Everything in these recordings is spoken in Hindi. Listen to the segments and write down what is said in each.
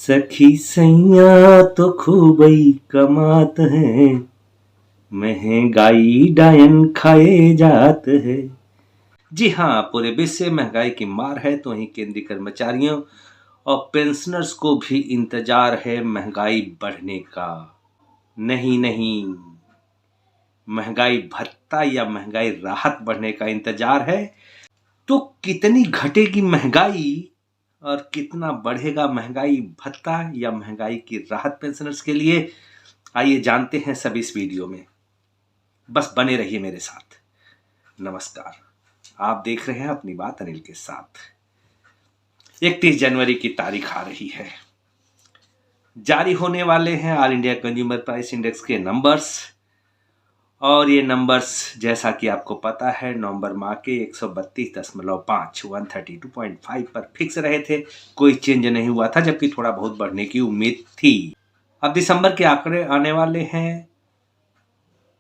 सखी सैया तो खूब ही कमात है, महंगाई डायन खाए जात है। जी हाँ, पूरे विश्व में महंगाई की मार है तो वहीं केंद्रीय कर्मचारियों और पेंशनर्स को भी इंतजार है महंगाई बढ़ने का। नहीं नहीं, महंगाई भत्ता या महंगाई राहत बढ़ने का इंतजार है। तो कितनी घटेगी महंगाई और कितना बढ़ेगा महंगाई भत्ता या महंगाई की राहत पेंशनर्स के लिए, आइए जानते हैं सब इस वीडियो में। बस बने रहिए मेरे साथ। नमस्कार, आप देख रहे हैं अपनी बात अनिल के साथ। 31 जनवरी की तारीख आ रही है, जारी होने वाले हैं all India consumer price index के नंबर्स। और ये नंबर्स जैसा कि आपको पता है नवंबर माह के 132.5 132.5 पर फिक्स रहे थे, कोई चेंज नहीं हुआ था, जबकि थोड़ा बहुत बढ़ने की उम्मीद थी। अब दिसंबर के आंकड़े आने वाले हैं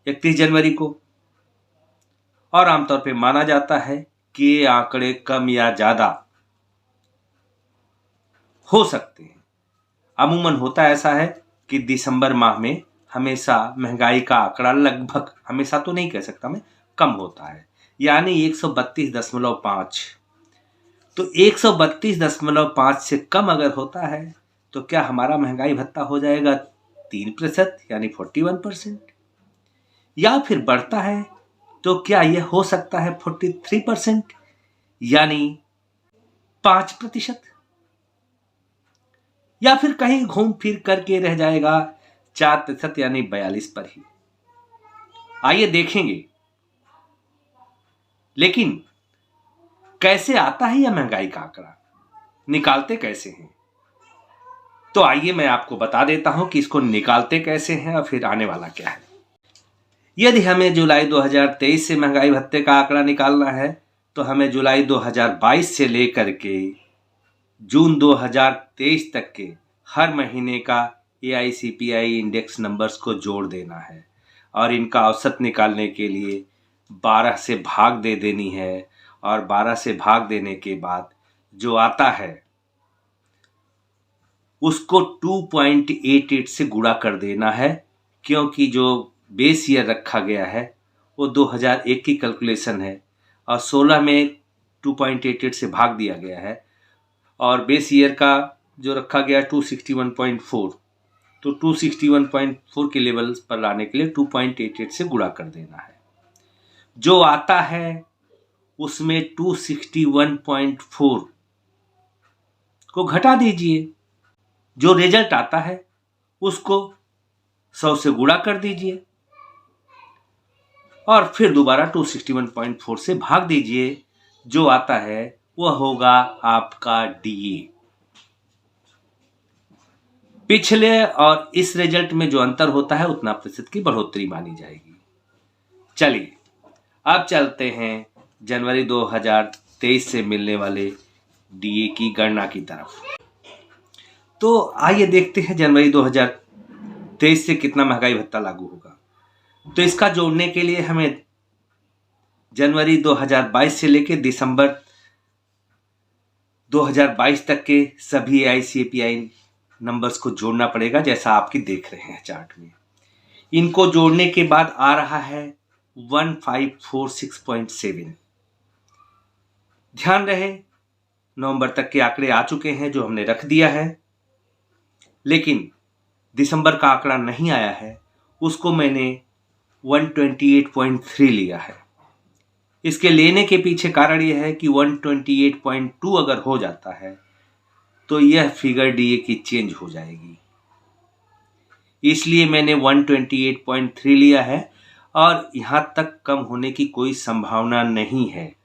31 जनवरी को और आमतौर पे माना जाता है कि ये आंकड़े कम या ज्यादा हो सकते हैं। अमूमन होता ऐसा है कि दिसंबर माह में हमेशा महंगाई का आंकड़ा लगभग, हमेशा तो नहीं कह सकता मैं, कम होता है, यानी 132.5। तो 132.5 से कम अगर होता है तो क्या हमारा महंगाई भत्ता हो जाएगा 3% यानी 41%, या फिर बढ़ता है तो क्या यह हो सकता है 43% यानी 5%, या फिर कहीं घूम फिर करके रह जाएगा 4% यानी 42 पर ही। आइए देखेंगे, लेकिन कैसे आता है यह महंगाई का आंकड़ा, निकालते कैसे हैं? तो आइए मैं आपको बता देता हूं कि इसको निकालते कैसे हैं और फिर आने वाला क्या है। यदि हमें जुलाई 2023 से महंगाई भत्ते का आंकड़ा निकालना है तो हमें जुलाई 2022 से लेकर के जून 2023 तक के हर महीने का AICPI इंडेक्स नंबर्स को जोड़ देना है और इनका औसत निकालने के लिए 12 से भाग दे देनी है, और 12 से भाग देने के बाद जो आता है उसको 2.88 से गुणा कर देना है, क्योंकि जो बेस ईयर रखा गया है वो 2001 की कैलकुलेशन है और 16 में 2.88 से भाग दिया गया है, और बेस ईयर का जो रखा गया 261.4, तो 261.4 के लेवल पर लाने के लिए 2.88 से गुणा कर देना है। जो आता है उसमें 261.4 को घटा दीजिए, जो रिजल्ट आता है उसको 100 से गुणा कर दीजिए और फिर दोबारा 261.4 से भाग दीजिए। जो आता है वह होगा आपका DA। पिछले और इस रिजल्ट में जो अंतर होता है उतना प्रतिशत की बढ़ोतरी मानी जाएगी। चलिए अब चलते हैं जनवरी 2023 से मिलने वाले DA की गणना की तरफ। तो आइए देखते हैं जनवरी 2023 से कितना महंगाई भत्ता लागू होगा। तो इसका जोड़ने के लिए हमें जनवरी 2022 से लेकर दिसंबर 2022 तक के सभी AICPI नंबर्स को जोड़ना पड़ेगा, जैसा आपकी देख रहे हैं चार्ट में। इनको जोड़ने के बाद आ रहा है 1546.7। ध्यान रहे नवंबर तक के आंकड़े आ चुके हैं जो हमने रख दिया है, लेकिन दिसंबर का आंकड़ा नहीं आया है, उसको मैंने 128.3 लिया है। इसके लेने के पीछे कारण यह है कि 128.2 अगर हो जाता है तो यह फिगर DA की चेंज हो जाएगी, इसलिए मैंने 128.3 लिया है और यहां तक कम होने की कोई संभावना नहीं है।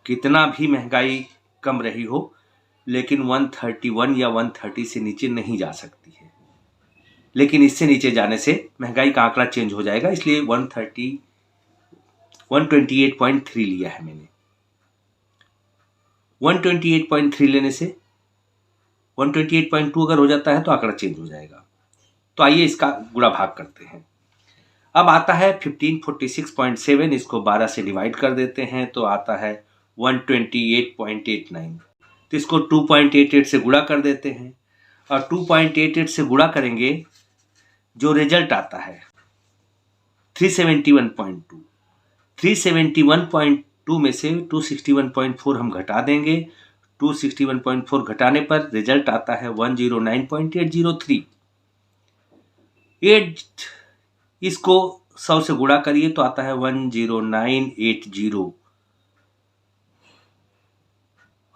कितना भी महंगाई कम रही हो, लेकिन 131 या 130 से नीचे नहीं जा सकती है, लेकिन इससे नीचे जाने से महंगाई का आंकड़ा चेंज हो जाएगा, इसलिए 128.3 लिया है मैंने। 128.3 लेने से 128.2 अगर हो जाता है तो आंकड़ा चेंज हो जाएगा। तो आइए इसका गुणा भाग करते हैं। अब आता है 1546.7, इसको 12 से डिवाइड कर देते हैं तो आता है 128.89। तो इसको 2.88 से गुणा कर देते हैं और 2.88 से गुणा करेंगे, जो रिजल्ट आता है 371.2। 371.2 में से 261.4 हम घटा देंगे। 261.4 घटाने पर रिजल्ट आता है 109.803। इसको 100 से गुणा करिए तो आता है 10980,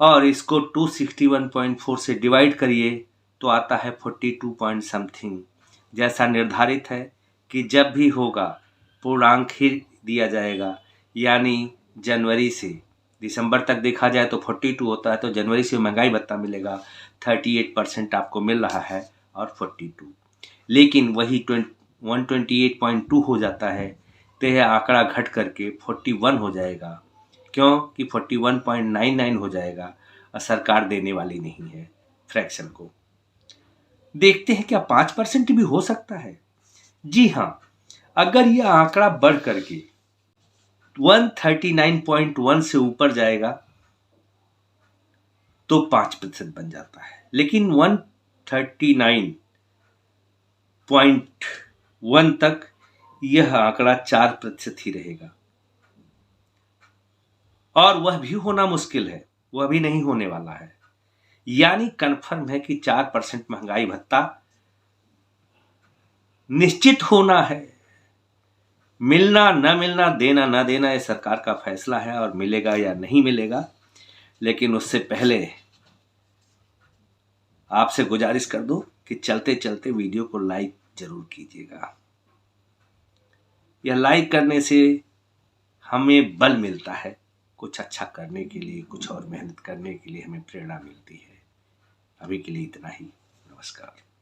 और इसको 261.4 से डिवाइड करिए तो आता है 42 पॉइंट समथिंग। जैसा निर्धारित है कि जब भी होगा पूर्णांक ही दिया जाएगा, यानी जनवरी से दिसंबर तक देखा जाए तो 42 होता है, तो जनवरी से महंगाई भत्ता मिलेगा 38% आपको मिल रहा है और 42, लेकिन वही 128.2 हो जाता है तो यह आंकड़ा घट करके 41 हो जाएगा। क्यों कि 41.99 हो जाएगा और सरकार देने वाली नहीं है फ्रैक्शन को। देखते हैं क्या 5% भी हो सकता है? जी हाँ, अगर यह आंकड़ा बढ़ करके 139.1 से ऊपर जाएगा तो 5% बन जाता है, लेकिन 139.1 तक यह आंकड़ा 4% ही रहेगा, और वह भी होना मुश्किल है, वह भी नहीं होने वाला है। यानी कन्फर्म है कि 4% महंगाई भत्ता निश्चित होना है। मिलना न मिलना, देना न देना, ये सरकार का फैसला है, और मिलेगा या नहीं मिलेगा। लेकिन उससे पहले आपसे गुजारिश कर दूं कि चलते चलते वीडियो को लाइक जरूर कीजिएगा। यह लाइक करने से हमें बल मिलता है कुछ अच्छा करने के लिए, कुछ और मेहनत करने के लिए हमें प्रेरणा मिलती है। अभी के लिए इतना ही। नमस्कार।